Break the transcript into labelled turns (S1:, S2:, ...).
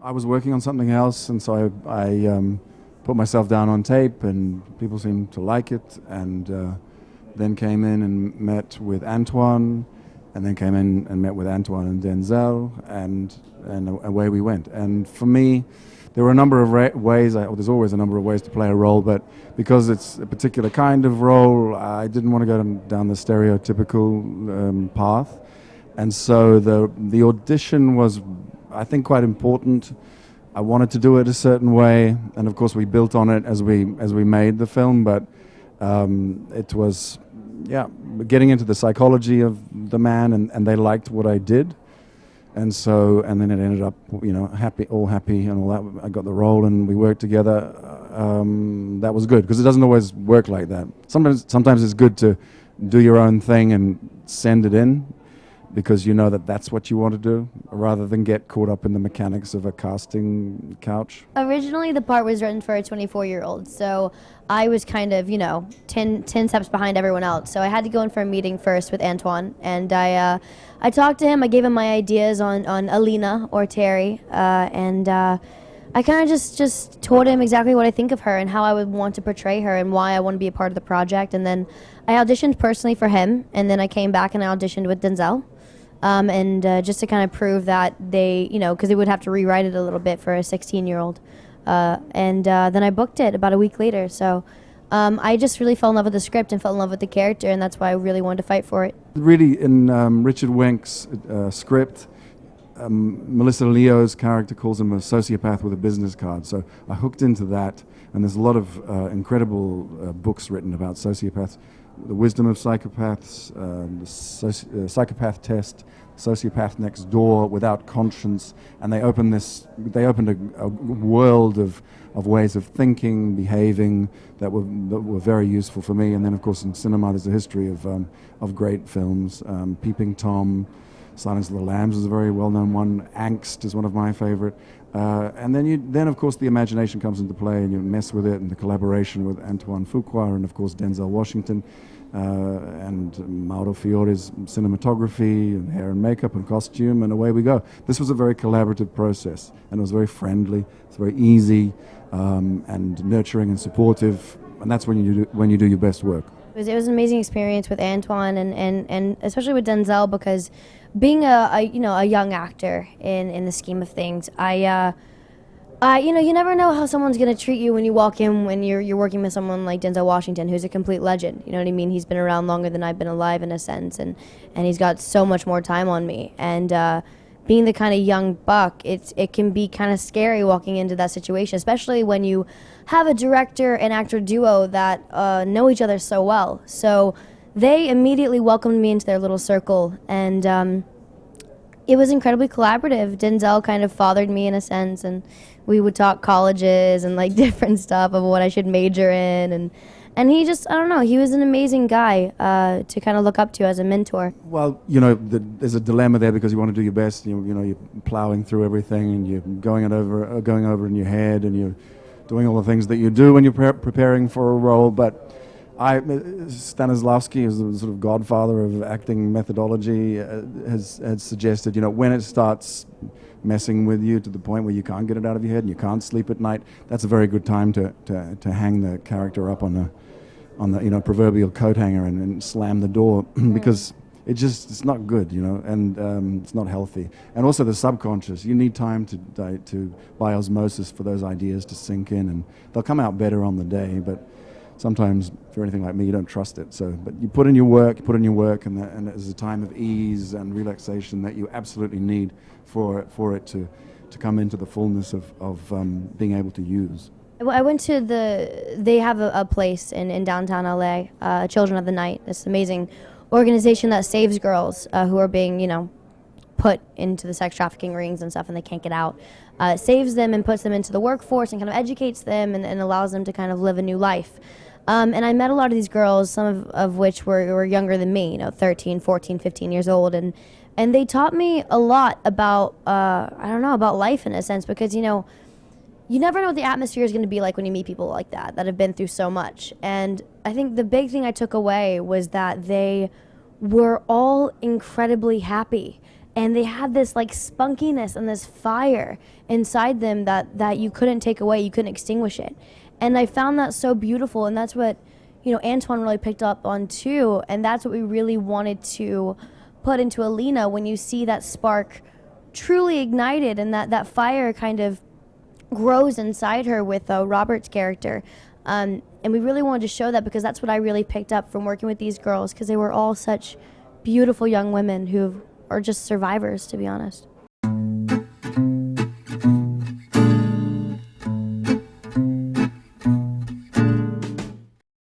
S1: I was working on something else, and so I put myself down on tape, and people seemed to like it, and then came in and met with Antoine, and then came in and met with Antoine and Denzel, and away we went. And for me, there were a number of ways, there's always a number of ways to play a role, but because it's a particular kind of role, I didn't want to go down the stereotypical path. And so the audition was, I think, quite important. I wanted to do it a certain way, and of course we built on it as we made the film, but it was, getting into the psychology of the man, and they liked what I did. And then it ended up, all happy and all that. I got the role and we worked together. That was good, because it doesn't always work like that. Sometimes it's good to do your own thing and send it in, because you know that that's what you want to do, rather than get caught up in the mechanics of a casting couch.
S2: Originally, the part was written for a 24-year-old, so I was kind of, 10 steps behind everyone else. So I had to go in for a meeting first with Antoine, and I talked to him. I gave him my ideas on Alina or Terry, and I kind of just told him exactly what I think of her and how I would want to portray her and why I want to be a part of the project. And then I auditioned personally for him, and then I came back and I auditioned with Denzel. Just to kind of prove that they, because they would have to rewrite it a little bit for a 16-year-old. Then I booked it about a week later. So I just really fell in love with the script and fell in love with the character, and that's why I really wanted to fight for it.
S1: Really, in Richard Wenk's script, Melissa Leo's character calls him a sociopath with a business card. So I hooked into that, and there's a lot of incredible books written about sociopaths. The Wisdom of Psychopaths, the Psychopath Test, Sociopath Next Door, Without Conscience, and they opened a world of ways of thinking, behaving that were very useful for me. And then, of course, in cinema, there's a history of great films. Peeping Tom, Silence of the Lambs is a very well-known one. Angst is one of my favorite. And then, of course, the imagination comes into play, and you mess with it, and the collaboration with Antoine Fuqua and, of course, Denzel Washington, and Mauro Fiore's cinematography and hair and makeup and costume, and away we go. This was a very collaborative process, and it was very friendly. It's very easy and nurturing and supportive, and that's when you do your best work.
S2: It was an amazing experience with Antoine and especially with Denzel, because being a young actor in the scheme of things, you never know how someone's going to treat you when you walk in when you're working with someone like Denzel Washington, who's a complete legend. You know what I mean? He's been around longer than I've been alive, in a sense, and he's got so much more time on me. And being the kind of young buck, it can be kind of scary walking into that situation, especially when you have a director and actor duo that know each other so well. So they immediately welcomed me into their little circle, and it was incredibly collaborative. Denzel kind of fathered me in a sense, and we would talk colleges and like different stuff of what I should major in, and he just, I don't know, he was an amazing guy to kind of look up to as a mentor.
S1: Well, there's a dilemma there, because you want to do your best. You're plowing through everything, and you're going over in your head, and you're doing all the things that you do when you're preparing for a role. But Stanislavski is the sort of godfather of acting methodology, has suggested, when it starts messing with you to the point where you can't get it out of your head and you can't sleep at night, that's a very good time to hang the character up on the proverbial coat hanger and slam the door, because it's not good, and it's not healthy. And also the subconscious, you need time to by osmosis for those ideas to sink in, and they'll come out better on the day, but sometimes, if you're anything like me, you don't trust it. But you put in your work, and there's a time of ease and relaxation that you absolutely need for it to come into the fullness of being able to use.
S2: I went to they have a place in downtown LA, Children of the Night, this amazing organization that saves girls who are being, put into the sex trafficking rings and stuff, and they can't get out. Saves them and puts them into the workforce and kind of educates them and allows them to kind of live a new life. And I met a lot of these girls, some of which were younger than me, 13, 14, 15 years old, and they taught me a lot about, about life in a sense, because, you never know what the atmosphere is going to be like when you meet people like that have been through so much. And I think the big thing I took away was that they were all incredibly happy. and they had this like spunkiness and this fire inside them that you couldn't take away, you couldn't extinguish it. And I found that so beautiful, and that's what, you know, Antoine really picked up on too, and that's what we really wanted to put into Alina. When you see that spark truly ignited and that fire kind of grows inside her with Robert's character, and we really wanted to show that, because that's what I really picked up from working with these girls, because they were all such beautiful young women who are just survivors, to be honest.